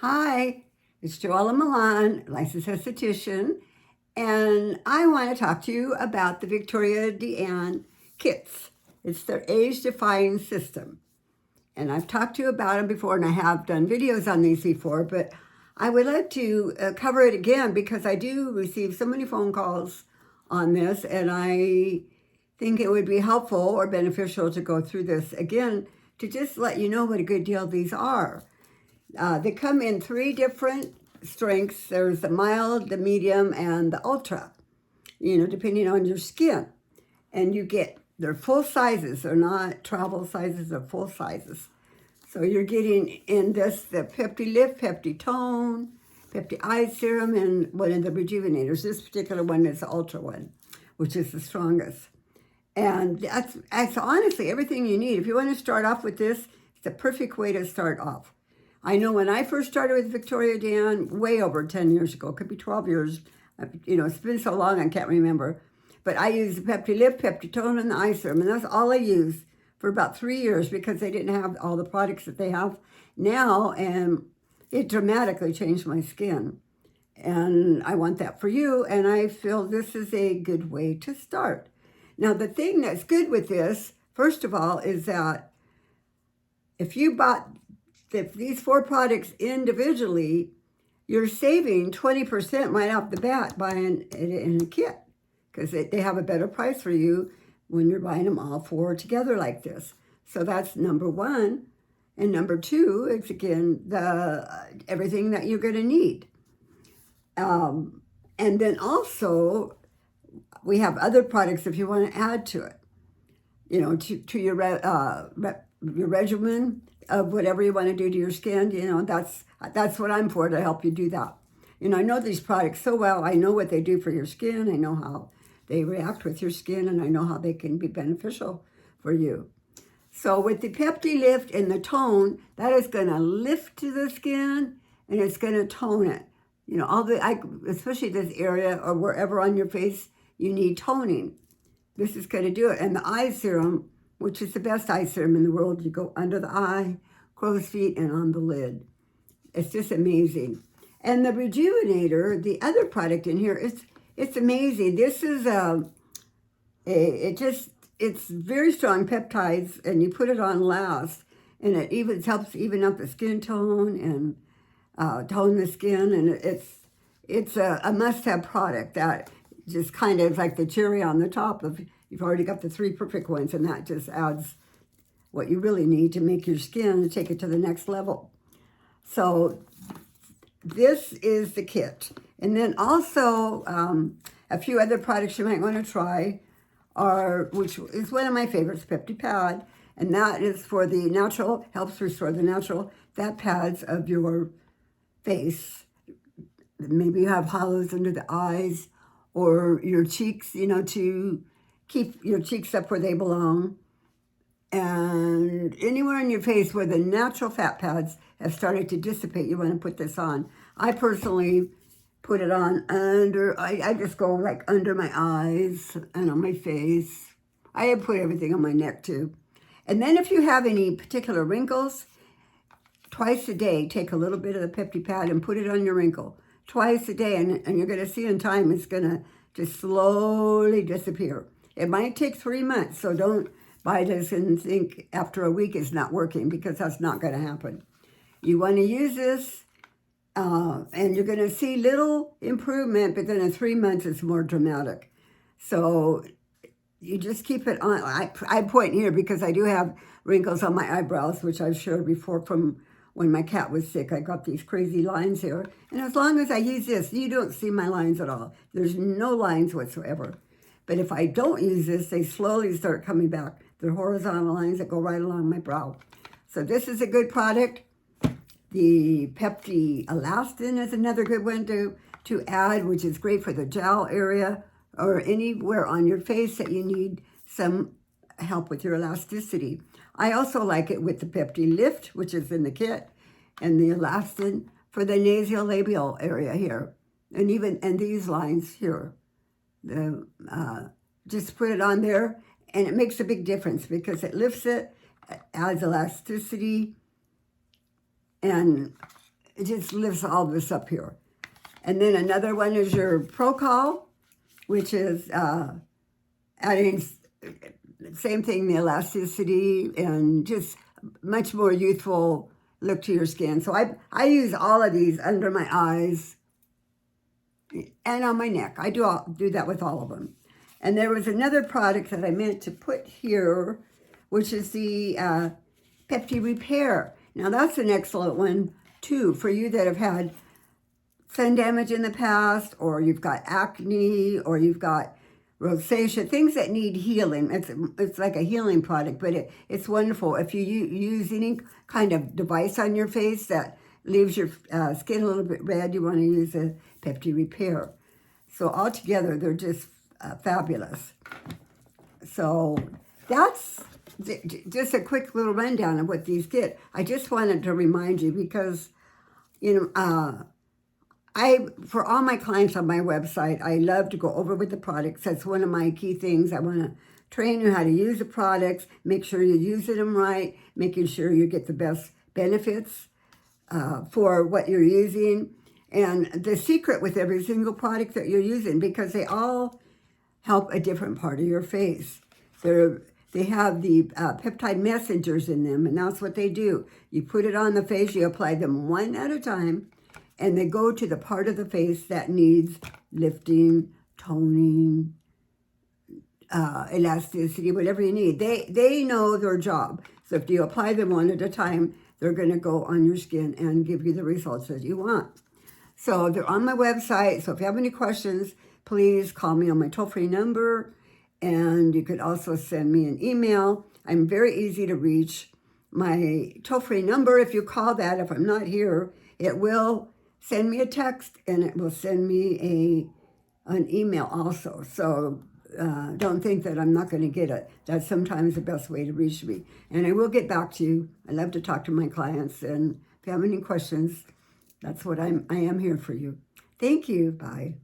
Hi, it's JoElla Milan, licensed esthetician, and I want to talk to you about the Viktoria De Ann kits. It's their age-defying system. And I've talked to you about them before, and I have done videos on these before, but I would like to cover it again because I do receive so many phone calls on this, and I think it would be helpful or beneficial to go through this again to just let you know what a good deal these are. They come in 3 different strengths. There's the mild, the medium, and the ultra, depending on your skin. And they're full sizes. They're not travel sizes, they're full sizes. So you're getting in this, the Pepti Lift, Pepti Tone, Pepti Eye Serum, and one of the Rejuvenators. This particular one is the ultra one, which is the strongest. And that's honestly everything you need. If you want to start off with this, it's the perfect way to start off. I know when I first started with Viktoria De Ann, way over 10 years ago, it could be 12 years, it's been so long I can't remember. But I used the Pepti Lift, Pepti Tone, and the Eye Serum, and that's all I used for about 3 years because they didn't have all the products that they have now, and it dramatically changed my skin. And I want that for you, and I feel this is a good way to start. Now, the thing that's good with this, first of all, is that if you bought these 4 products individually, you're saving 20% right off the bat buying it in a kit because they have a better price for you when you're buying them all 4 together like this. So that's number 1. And number 2 is, again, everything that you're going to need. And then also, we have other products if you want to add to it, to your regimen of whatever you want to do to your skin. That's what I'm for, to help you do that. I know these products so well. I know what they do for your skin. I know how they react with your skin, and I know how they can be beneficial for you. So with the Pepti Lift and the Tone, that is going to lift to the skin, and it's going to tone it. Especially this area or wherever on your face you need toning. This is going to do it. And the eye serum, which is the best eye serum in the world, you go under the eye, crow's feet, and on the lid. It's just amazing. And the Rejuvenator, the other product in here, it's amazing. This is it's very strong peptides, and you put it on last, and it helps even up the skin tone and tone the skin, and it's a must-have product that just kind of like the cherry on the top of. You've already got the 3 perfect ones, and that just adds what you really need to make your skin and take it to the next level. So this is the kit. And then also a few other products you might want to try which is one of my favorites, Peptide, and that is for the natural, helps restore the natural fat pads of your face. Maybe you have hollows under the eyes or your cheeks, to keep your cheeks up where they belong. And anywhere in your face where the natural fat pads have started to dissipate, you want to put this on. I personally put it on I just go like under my eyes and on my face. I have put everything on my neck too. And then if you have any particular wrinkles, twice a day, take a little bit of the Pepti pad and put it on your wrinkle. Twice a day, and you're going to see in time it's going to just slowly disappear. It might take 3 months, so don't buy this and think after a week it's not working, because that's not going to happen. You want to use this, and you're going to see little improvement, but then in 3 months it's more dramatic. So you just keep it on. I point here because I do have wrinkles on my eyebrows, which I've shared before from when my cat was sick. I got these crazy lines here. And as long as I use this, you don't see my lines at all. There's no lines whatsoever. But if I don't use this, they slowly start coming back. They're horizontal lines that go right along my brow. So this is a good product. The Pepti Elastin is another good one to add, which is great for the jowl area or anywhere on your face that you need some help with your elasticity. I also like it with the Pepti Lift, which is in the kit, and the Elastin for the nasolabial area here, and these lines here. Just put it on there, and it makes a big difference because it lifts it, adds elasticity, and it just lifts all this up here. And then another one is your Procol, which is adding same thing, the elasticity and just much more youthful look to your skin. So I use all of these under my eyes and on my neck. I do that with all of them. And there was another product that I meant to put here, which is the Pepti Repair. Now that's an excellent one too for you that have had sun damage in the past, or you've got acne, or you've got rosacea, things that need healing. It's like a healing product, but it's wonderful. If you use any kind of device on your face that leaves your skin a little bit red, you want to use a Pepti Repair. So altogether, they're just fabulous. So that's just a quick little rundown of what these get. I just wanted to remind you because, you know, for all my clients on my website, I love to go over with the products. That's one of my key things. I want to train you how to use the products, make sure you're using them right, making sure you get the best benefits for what you're using. And the secret with every single product that you're using, because they all help a different part of your face. They have the peptide messengers in them, and that's what they do. You put it on the face, you apply them one at a time, and they go to the part of the face that needs lifting, toning, elasticity, whatever you need. They know their job. So if you apply them one at a time, they're going to go on your skin and give you the results that you want. So they're on my website. So if you have any questions, please call me on my toll-free number. And you could also send me an email. I'm very easy to reach. My toll-free number, if you call that, if I'm not here, it will send me a text and it will send me an email also. So don't think that I'm not going to get it. That's sometimes the best way to reach me. And I will get back to you. I love to talk to my clients. And if you have any questions, that's what I am here for you. Thank you. Bye.